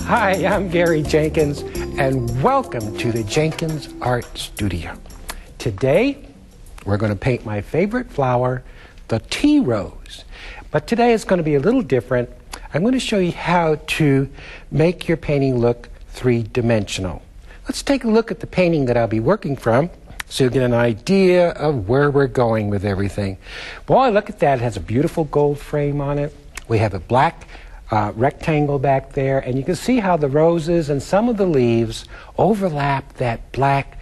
Hi, I'm Gary Jenkins, and welcome to the Jenkins Art Studio. Today, we're going to paint my favorite flower, the tea rose. But today it's going to be a little different. I'm going to show you how to make your painting look three-dimensional. Let's take a look at the painting that I'll be working from so you'll get an idea of where we're going with everything. Boy, look at that. It has a beautiful gold frame on it. We have a black rectangle back there, and you can see how the roses and some of the leaves overlap that black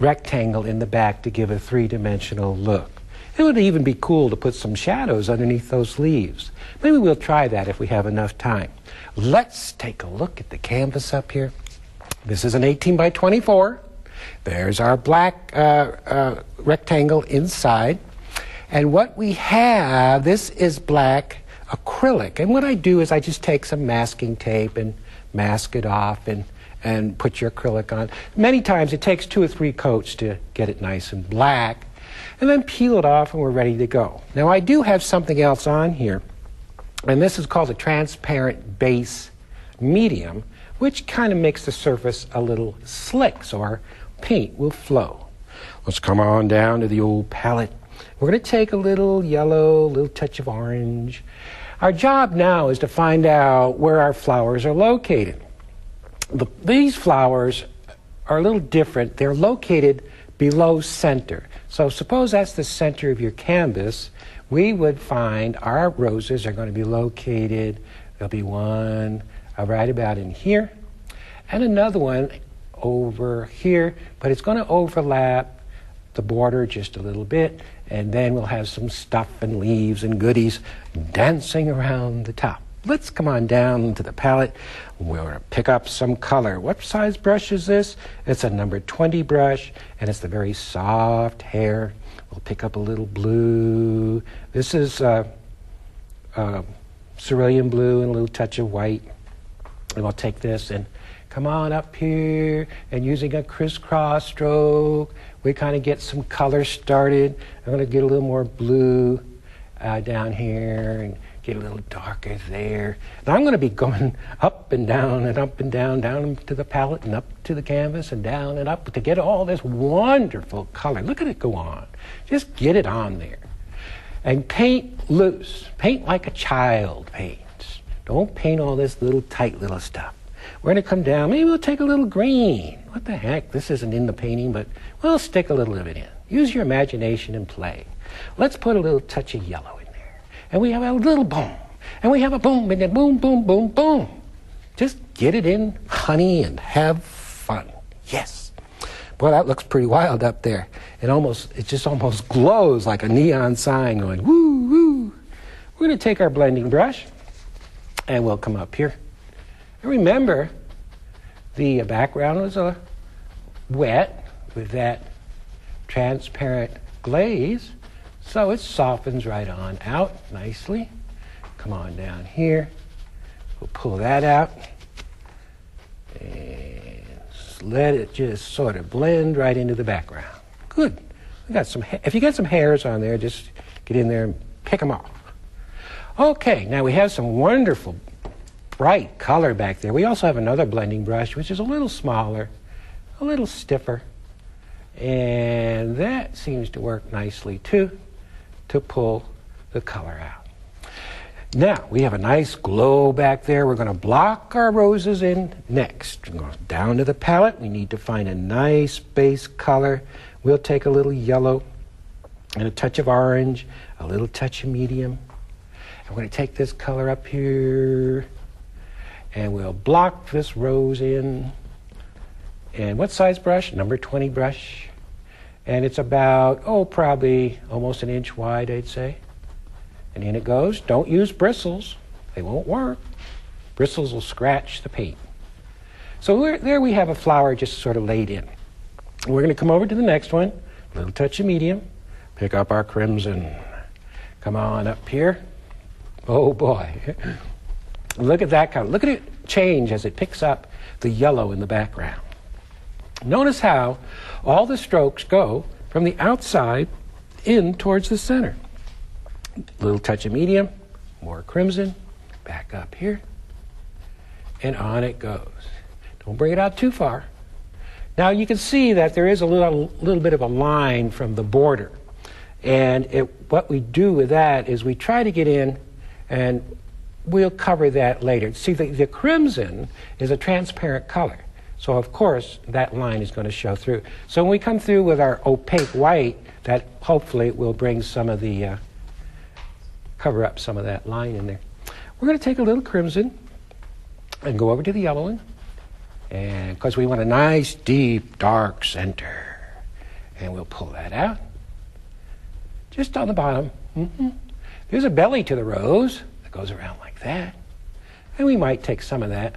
rectangle in the back to give a three-dimensional look. It would even be cool to put some shadows underneath those leaves. Maybe we'll try that if we have enough time. Let's take a look at the canvas up here. This is an 18 by 24. There's our black rectangle inside. And what we have, this is black acrylic. And what I do is I just take some masking tape and mask it off and put your acrylic on. Many times it takes 2 or 3 coats to get it nice and black. And then peel it off and we're ready to go. Now I do have something else on here. And this is called a transparent base medium, which kind of makes the surface a little slick so our paint will flow. Let's come on down to the old palette. We're going to take a little yellow, a little touch of orange. Our job now is to find out where our flowers are located. These flowers are a little different. They're located below center. So suppose that's the center of your canvas. We would find our roses are going to be located, there'll be one right about in here, and another one over here, but it's going to overlap the border just a little bit, and then we'll have some stuff and leaves and goodies dancing around the top. Let's come on down to the palette. We're going to pick up some color. What size brush is this? It's a number 20 brush, and it's the very soft hair. We'll pick up a little blue. This is cerulean blue and a little touch of white. And we'll take this and come on up here, and using a crisscross stroke, we kind of get some color started. I'm going to get a little more blue down here and get a little darker there. Now I'm going to be going up and down and up and down to the palette and up to the canvas and down and up to get all this wonderful color. Look at it go on. Just get it on there. And paint loose. Paint like a child paints. Don't paint all this little tight little stuff. We're going to come down. Maybe we'll take a little green. What the heck? This isn't in the painting, but we'll stick a little of it in. Use your imagination and play. Let's put a little touch of yellow in there. And we have a little boom. And we have a boom, and then boom, boom, boom, boom. Just get it in, honey, and have fun. Yes. Boy, that looks pretty wild up there. It just almost glows like a neon sign going, woo, woo. We're going to take our blending brush, and we'll come up here. And remember, the background was wet with that transparent glaze, so it softens right on out nicely. Come on down here. We'll pull that out and let it just sort of blend right into the background. Good. We got some. If you got some hairs on there, just get in there and pick them off. Okay, now we have some wonderful bright color back there. We also have another blending brush, which is a little smaller, a little stiffer, and that seems to work nicely too, to pull the color out. Now, we have a nice glow back there. We're going to block our roses in next. We're going down to the palette. We need to find a nice base color. We'll take a little yellow and a touch of orange, a little touch of medium. And we're going to take this color up here, and we'll block this rose in. And what size brush? Number 20 brush. And it's about, probably almost an inch wide, I'd say. And in it goes. Don't use bristles. They won't work. Bristles will scratch the paint. So there we have a flower just sort of laid in. We're going to come over to the next one. A little touch of medium. Pick up our crimson. Come on up here. Oh, boy. Look at that color. Look at it change as it picks up the yellow in the background. Notice how all the strokes go from the outside in towards the center. A little touch of medium, more crimson, back up here. and on it goes. Don't bring it out too far. Now you can see that there is a little bit of a line from the border. And what we do with that is we try to get in, and we'll cover that later. See, the crimson is a transparent color. So, of course, that line is going to show through. So when we come through with our opaque white, that hopefully will bring some of the, cover up some of that line in there. We're going to take a little crimson and go over to the yellow one. And because we want a nice, deep, dark center. And we'll pull that out. Just on the bottom. There's a belly to the rose that goes around like that. And we might take some of that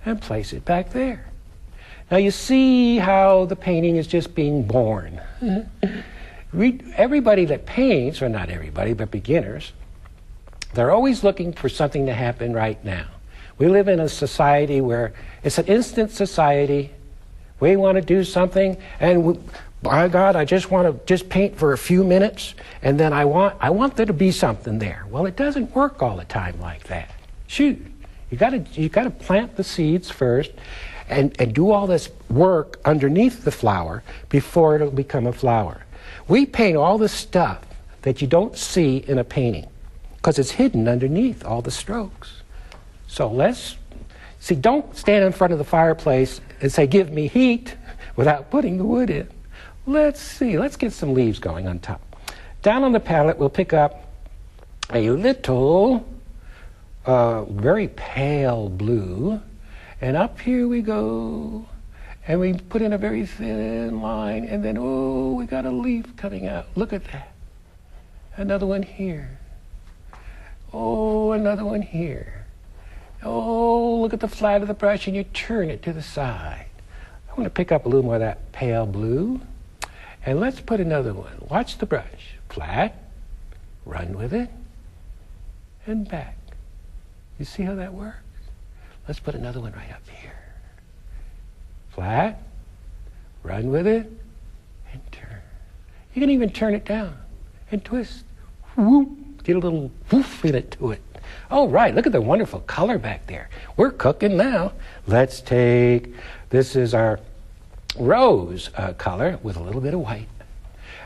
and place it back there. Now you see how the painting is just being born. Everybody that paints, or not everybody, but beginners, they're always looking for something to happen right now. We live in a society where it's an instant society. We want to do something, and by God, I just want to just paint for a few minutes, and then I want there to be something there. Well, it doesn't work all the time like that. Shoot, you got to plant the seeds first, and do all this work underneath the flower before it'll become a flower. We paint all the stuff that you don't see in a painting because it's hidden underneath all the strokes. So don't stand in front of the fireplace and say, "Give me heat," without putting the wood in. Let's get some leaves going on top. Down on the palette, we'll pick up a little, very pale blue. And up here we go, and we put in a very thin line, and then, oh, we got a leaf coming out. Look at that. Another one here. Oh, another one here. Oh, look at the flat of the brush, and you turn it to the side. I want to pick up a little more of that pale blue, and let's put another one. Watch the brush. Flat, run with it, and back. You see how that works? Let's put another one right up here. Flat, run with it, and turn. You can even turn it down and twist. Whoop, get a little woof in it to it. Oh, right, look at the wonderful color back there. We're cooking now. This is our rose color with a little bit of white.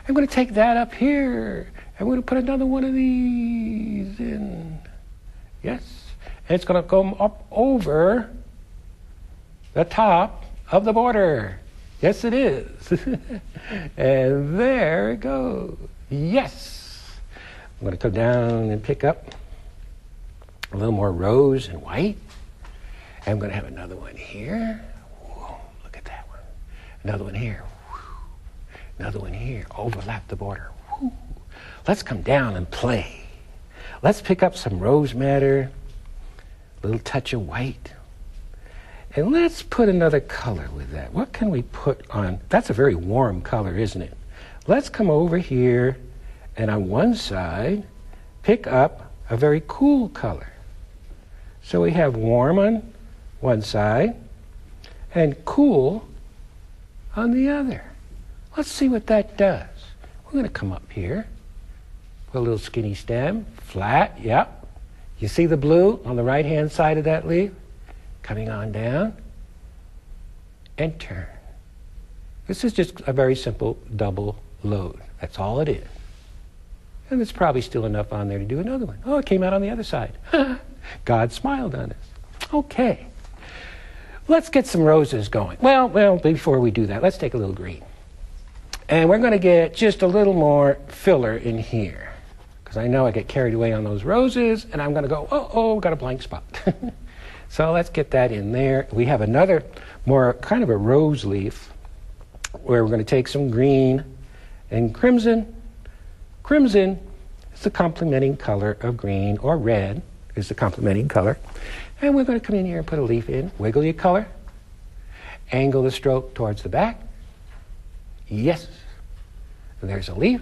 I'm going to take that up here. I'm going to put another one of these in. Yes. And it's going to come up over the top of the border. Yes, it is. And there it goes. Yes. I'm going to come down and pick up a little more rose and white. I'm going to have another one here. Whoa, look at that one. Another one here. Whew. Another one here. Overlap the border. Whew. Let's come down and play. Let's pick up some rose madder. A little touch of white. And let's put another color with that. What can we put on? That's a very warm color, isn't it? Let's come over here and on one side, pick up a very cool color. So we have warm on one side and cool on the other. Let's see what that does. We're going to come up here. Put a little skinny stem, flat, yep. You see the blue on the right-hand side of that leaf? Coming on down and turn. This is just a very simple double load. That's all it is. And there's probably still enough on there to do another one. Oh, it came out on the other side. God smiled on us. Okay. Let's get some roses going. Well, before we do that, let's take a little green. And we're going to get just a little more filler in here. Because I know I get carried away on those roses, and I'm going to go, got a blank spot. So let's get that in there. We have another more kind of a rose leaf where we're going to take some green and crimson. Crimson is the complementing color of green, or red is the complementing color. And we're going to come in here and put a leaf in. Wiggle your color. Angle the stroke towards the back. Yes. And there's a leaf.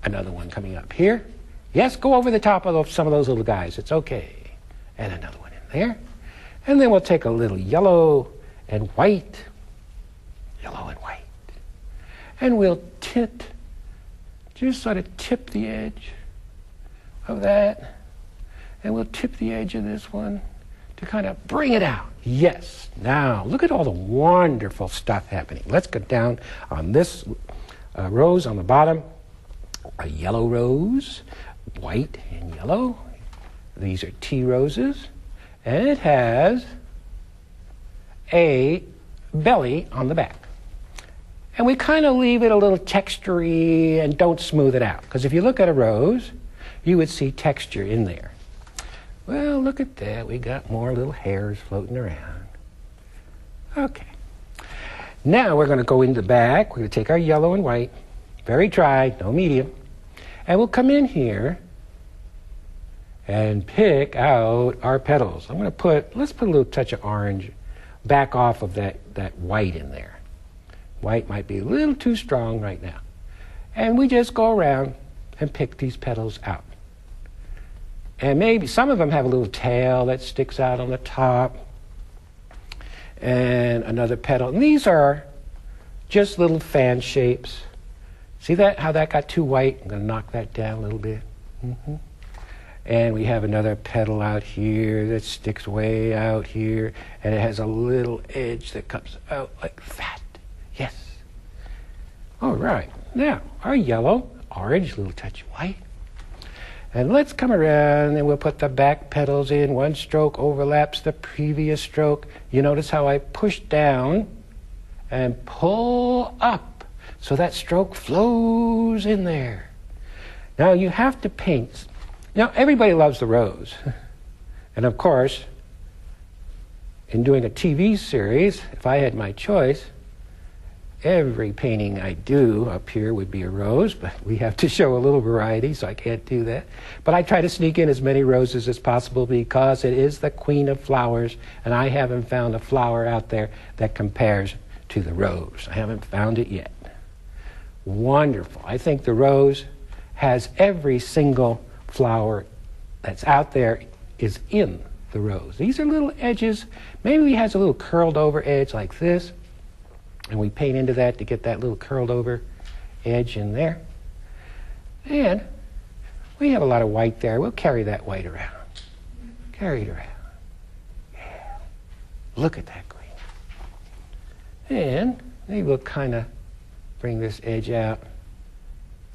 Another one coming up here. Yes, go over the top of some of those little guys. It's okay. And another one in there. And then we'll take a little yellow and white. Yellow and white. And we'll just sort of tip the edge of that. And we'll tip the edge of this one to kind of bring it out. Yes. Now, look at all the wonderful stuff happening. Let's go down on this rose on the bottom. A yellow rose, white and yellow. These are tea roses. And it has a belly on the back. And we kind of leave it a little textury and don't smooth it out. Because if you look at a rose, you would see texture in there. Well, look at that. We got more little hairs floating around. Okay. Now we're going to go in the back. We're going to take our yellow and white, very dry, no medium, and we'll come in here and pick out our petals. I'm going to let's put a little touch of orange back off of that white in there. White might be a little too strong right now. And we just go around and pick these petals out. And maybe some of them have a little tail that sticks out on the top. And another petal. And these are just little fan shapes. See that? How that got too white? I'm going to knock that down a little bit. And we have another petal out here that sticks way out here. And it has a little edge that comes out like that. Yes. All right. Now, our yellow, orange, a little touch of white. And let's come around and we'll put the back petals in. One stroke overlaps the previous stroke. You notice how I push down and pull up so that stroke flows in there. Now you have to paint. Now everybody loves the rose. And of course, in doing a TV series, if I had my choice, every painting I do up here would be a rose, but we have to show a little variety, so I can't do that. But I try to sneak in as many roses as possible because it is the queen of flowers, and I haven't found a flower out there that compares to the rose. I haven't found it yet. Wonderful. I think the rose has every single flower that's out there is in the rose. These are little edges. Maybe it has a little curled over edge like this. And we paint into that to get that little curled over edge in there. And we have a lot of white there. We'll carry that white around. Carry it around. Yeah. Look at that queen. And maybe we'll kind of bring this edge out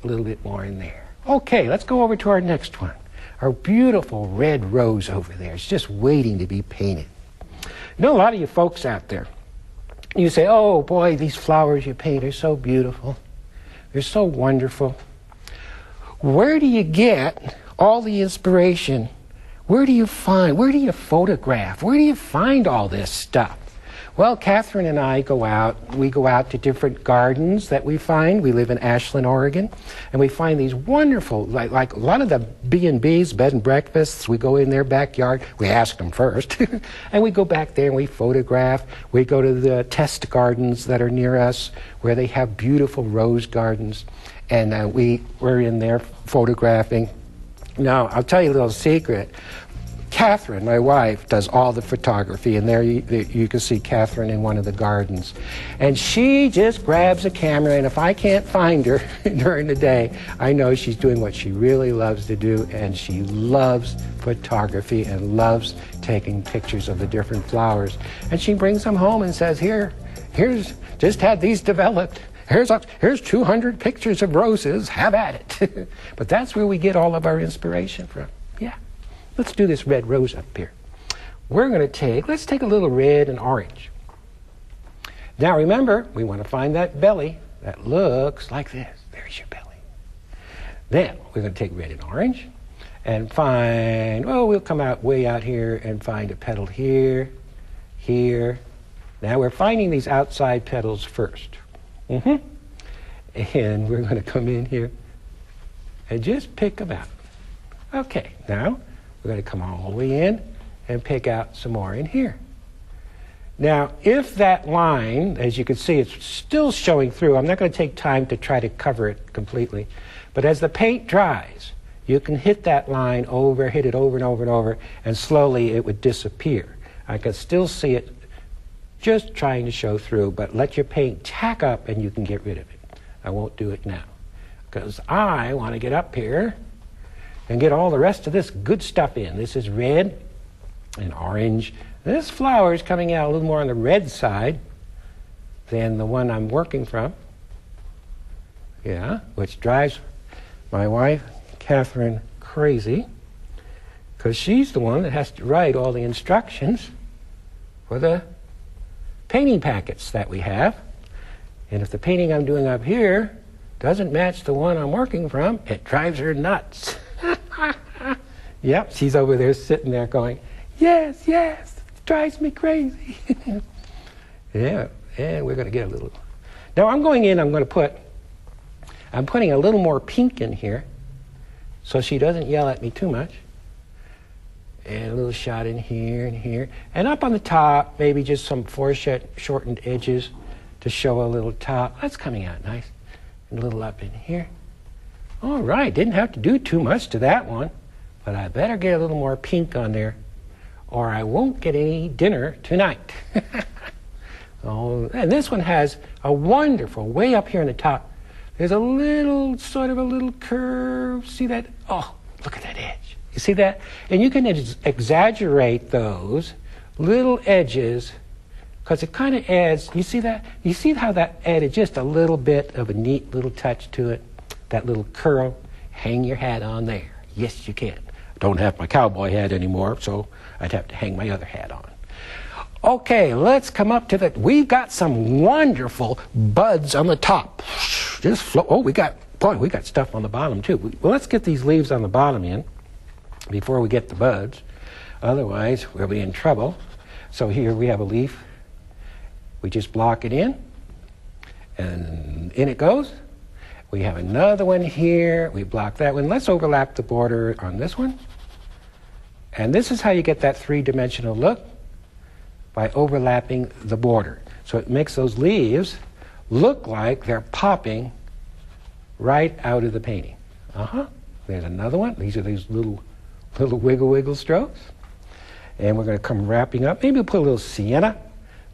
a little bit more in there. Okay, let's go over to our next one. Our beautiful red rose over there. It's just waiting to be painted. You know, a lot of you folks out there, you say, oh boy, these flowers you paint are so beautiful. They're so wonderful. Where do you get all the inspiration? Where do you photograph? Where do you find all this stuff? Well, Catherine and I go out. We go out to different gardens that we find. We live in Ashland, Oregon, and we find these wonderful, like a lot of the B&Bs, bed and breakfasts. We go in their backyard. We ask them first, and we go back there and we photograph. We go to the test gardens that are near us where they have beautiful rose gardens, and we're in there photographing. Now, I'll tell you a little secret. Catherine, my wife, does all the photography, and there you can see Catherine in one of the gardens. And she just grabs a camera, and if I can't find her during the day, I know she's doing what she really loves to do, and she loves photography and loves taking pictures of the different flowers. And she brings them home and says, here's just had these developed. Here's 200 pictures of roses. Have at it. But that's where we get all of our inspiration from. Yeah. Let's do this red rose up here. Let's take a little red and orange. Now remember, we want to find that belly that looks like this. There's your belly. Then we're going to take red and orange and we'll come way out here and find a petal here, here. Now we're finding these outside petals first. And we're going to come in here and just pick them out. Okay, now we're going to come all the way in and pick out some more in here. Now, if that line, as you can see, it's still showing through, I'm not going to take time to try to cover it completely, but as the paint dries, you can hit that line hit it over and over and over, and slowly it would disappear. I can still see it just trying to show through, but let your paint tack up and you can get rid of it. I won't do it now, because I want to get up here and get all the rest of this good stuff in. This is red, and orange. This flower is coming out a little more on the red side than the one I'm working from. Yeah, which drives my wife, Catherine, crazy, because she's the one that has to write all the instructions for the painting packets that we have. And if the painting I'm doing up here doesn't match the one I'm working from, it drives her nuts. Yep, she's over there sitting there going, yes, yes, it drives me crazy. Yeah, and we're going to get a little. Now I'm putting a little more pink in here so she doesn't yell at me too much. And a little shot in here and here. And up on the top, maybe just some foreshortened edges to show a little top. That's coming out nice. And a little up in here. All right, didn't have to do too much to that one, but I better get a little more pink on there or I won't get any dinner tonight. Oh, and this one has a wonderful, way up here on the top, there's a little, sort of a little curve. See that? Oh, look at that edge. You see that? And you can exaggerate those little edges because it kind of adds, you see that? You see how that added just a little bit of a neat little touch to it? That little curl. Hang your hat on there. Yes, you can. I don't have my cowboy hat anymore, so I'd have to hang my other hat on. Okay, let's come up to the, we've got some wonderful buds on the top. Just flow. Oh, we got stuff on the bottom too. Well, let's get these leaves on the bottom in before we get the buds. Otherwise, we'll be in trouble. So here we have a leaf. We just block it in, and in it goes. We have another one here. We block that one. Let's overlap the border on this one. And this is how you get that three-dimensional look, by overlapping the border. So it makes those leaves look like they're popping right out of the painting. There's another one. These are these little wiggle strokes. And we're going to come wrapping up. Maybe we'll put a little sienna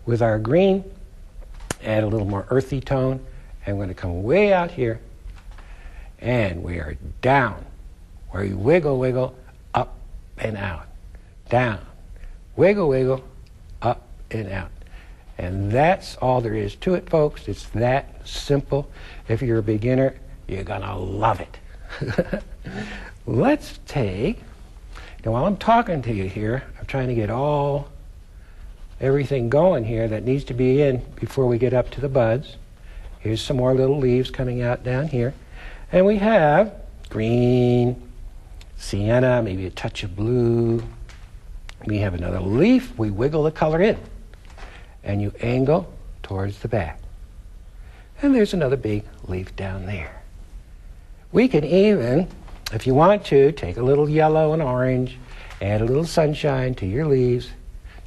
with our green, add a little more earthy tone, and we're going to come way out here, and we are down, where you wiggle, up and out, down, wiggle, up and out. And that's all there is to it, folks. It's that simple. If you're a beginner, you're going to love it. Let's take, now while I'm talking to you here, I'm trying to get everything going here that needs to be in before we get up to the buds. Here's some more little leaves coming out down here. And we have green, sienna, maybe a touch of blue. We have another leaf. We wiggle the color in. And you angle towards the back. And there's another big leaf down there. We can even, if you want to, take a little yellow and orange, add a little sunshine to your leaves,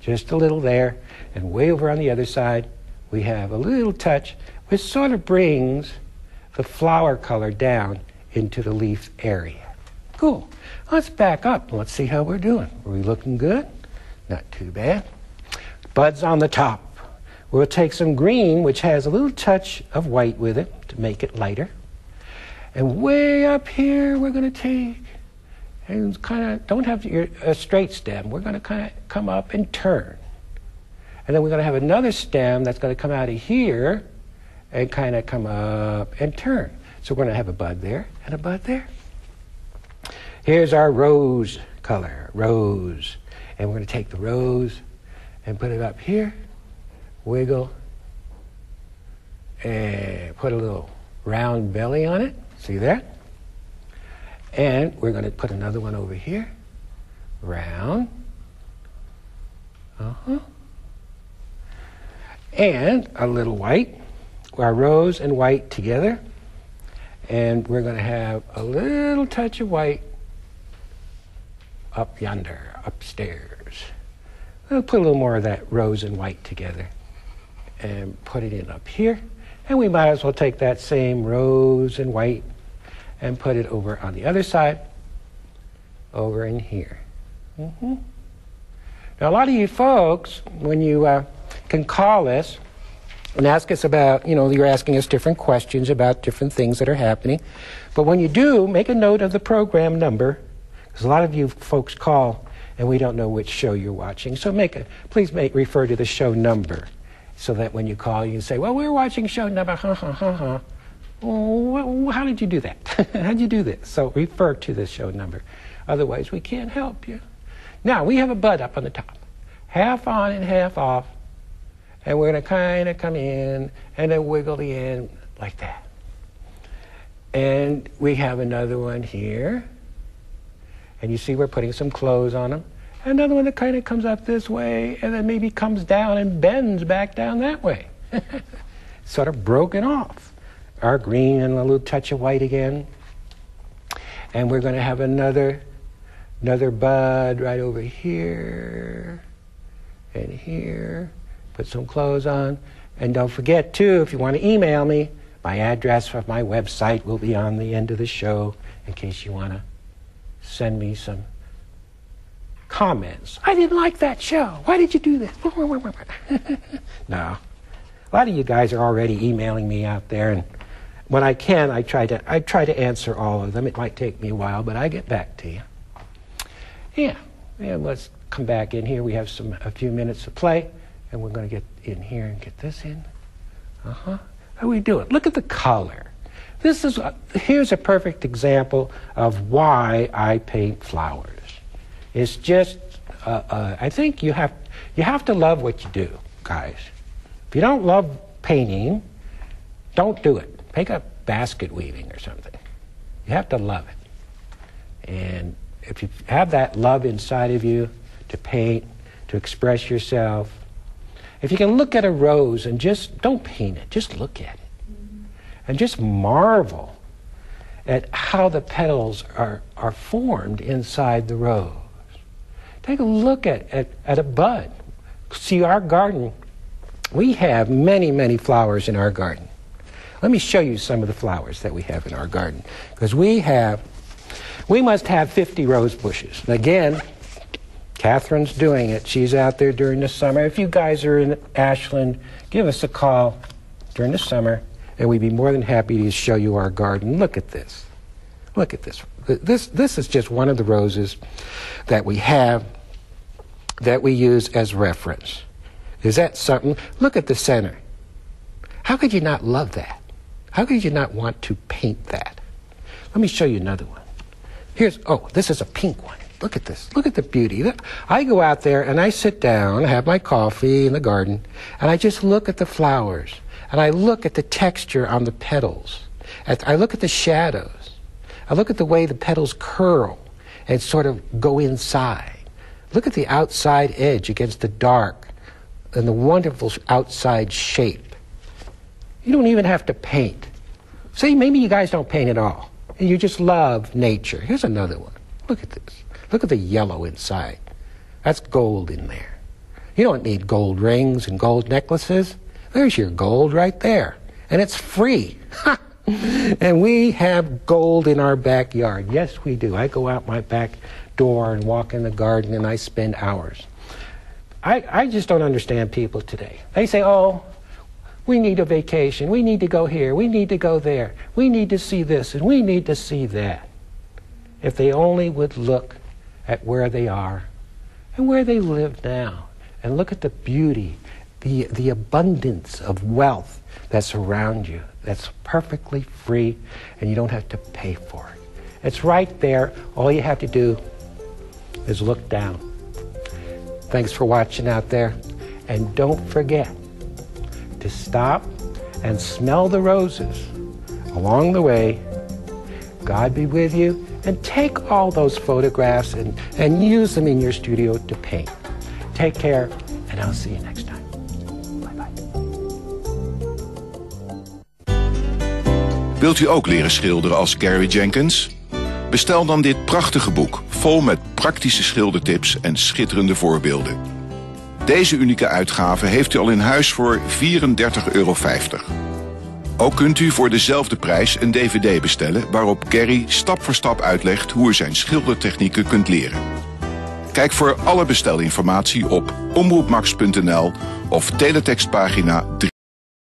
just a little there, and way over on the other side, we have a little touch, which sort of brings the flower color down into the leaf area. Cool. Let's back up and let's see how we're doing. Are we looking good? Not too bad. Buds on the top. We'll take some green, which has a little touch of white with it to make it lighter. And way up here, we're going to take, and kind of, don't have a straight stem. We're going to kind of come up and turn. And then we're going to have another stem that's going to come out of here and kind of come up and turn. So we're going to have a bud there and a bud there. Here's our rose color, rose. And we're going to take the rose and put it up here, wiggle, and put a little round belly on it. See that? And we're going to put another one over here, round. And a little white, our rose and white together. And we're going to have a little touch of white up yonder, upstairs. We'll put a little more of that rose and white together and put it in up here. And we might as well take that same rose and white and put it over on the other side, over in here. Now, a lot of you folks, when you can call us and ask us about, you're asking us different questions about different things that are happening. But when you do, make a note of the program number, because a lot of you folks call and we don't know which show you're watching. So please refer to the show number so that when you call, you can say, well, we're watching show number, Well, how did you do that? How did you do this? So refer to the show number. Otherwise, we can't help you. Now, we have a bud up on the top, half on and half off, and we're going to kind of come in and then wiggle the end like that. And we have another one here, and you see we're putting some clothes on them. Another one that kind of comes up this way and then maybe comes down and bends back down that way. Sort of broken off. Our green and a little touch of white again. And we're going to have another bud right over here and here. Put some clothes on. And don't forget, too, if you want to email me, my address for my website will be on the end of the show in case you want to send me some comments. I didn't like that show. Why did you do this? No. A lot of you guys are already emailing me out there, and when I can, I try to answer all of them. It might take me a while, but I get back to you. Yeah, let's come back in here. We have a few minutes to play, and we're going to get in here and get this in. How do we do it? Look at the color. Here's a perfect example of why I paint flowers. It's just, I think you have to love what you do, guys. If you don't love painting, don't do it. Pick up basket weaving or something. You have to love it. And if you have that love inside of you to paint, to express yourself, if you can look at a rose and just don't paint it, just look at it. And just marvel at how the petals are formed inside the rose. Take a look at a bud. See, our garden, we have many, many flowers in our garden. Let me show you some of the flowers that we have in our garden. Because we must have 50 rose bushes. And again, Catherine's doing it. She's out there during the summer. If you guys are in Ashland, give us a call during the summer, and we'd be more than happy to show you our garden. Look at this. Look at this. This is just one of the roses that we have that we use as reference. Is that something? Look at the center. How could you not love that? How could you not want to paint that? Let me show you another one. This is a pink one. Look at this. Look at the beauty. I go out there and I sit down, have my coffee in the garden, and I just look at the flowers. And I look at the texture on the petals. I look at the shadows. I look at the way the petals curl and sort of go inside. Look at the outside edge against the dark and the wonderful outside shape. You don't even have to paint. See, maybe you guys don't paint at all. And you just love nature. Here's another one. Look at this. Look at the yellow inside. That's gold in there. You don't need gold rings and gold necklaces. There's your gold right there. And it's free. And we have gold in our backyard. Yes, we do. I go out my back door and walk in the garden and I spend hours. I just don't understand people today. They say, oh, we need a vacation. We need to go here. We need to go there. We need to see this and we need to see that. If they only would look at where they are and where they live now and look at the beauty, the abundance of wealth that's around you, that's perfectly free, and you don't have to pay for it. It's right there. All you have to do is look down. Thanks for watching out there. And don't forget to stop and smell the roses along the way. God be with you. And take all those photographs and use them in your studio to paint. Take care, and I'll see you next time. Wilt u ook leren schilderen als Gary Jenkins? Bestel dan dit prachtige boek, vol met praktische schildertips en schitterende voorbeelden. Deze unieke uitgave heeft u al in huis voor €34,50. Ook kunt u voor dezelfde prijs een dvd bestellen waarop Gary stap voor stap uitlegt hoe u zijn schildertechnieken kunt leren. Kijk voor alle bestelinformatie op omroepmax.nl of teletextpagina 3.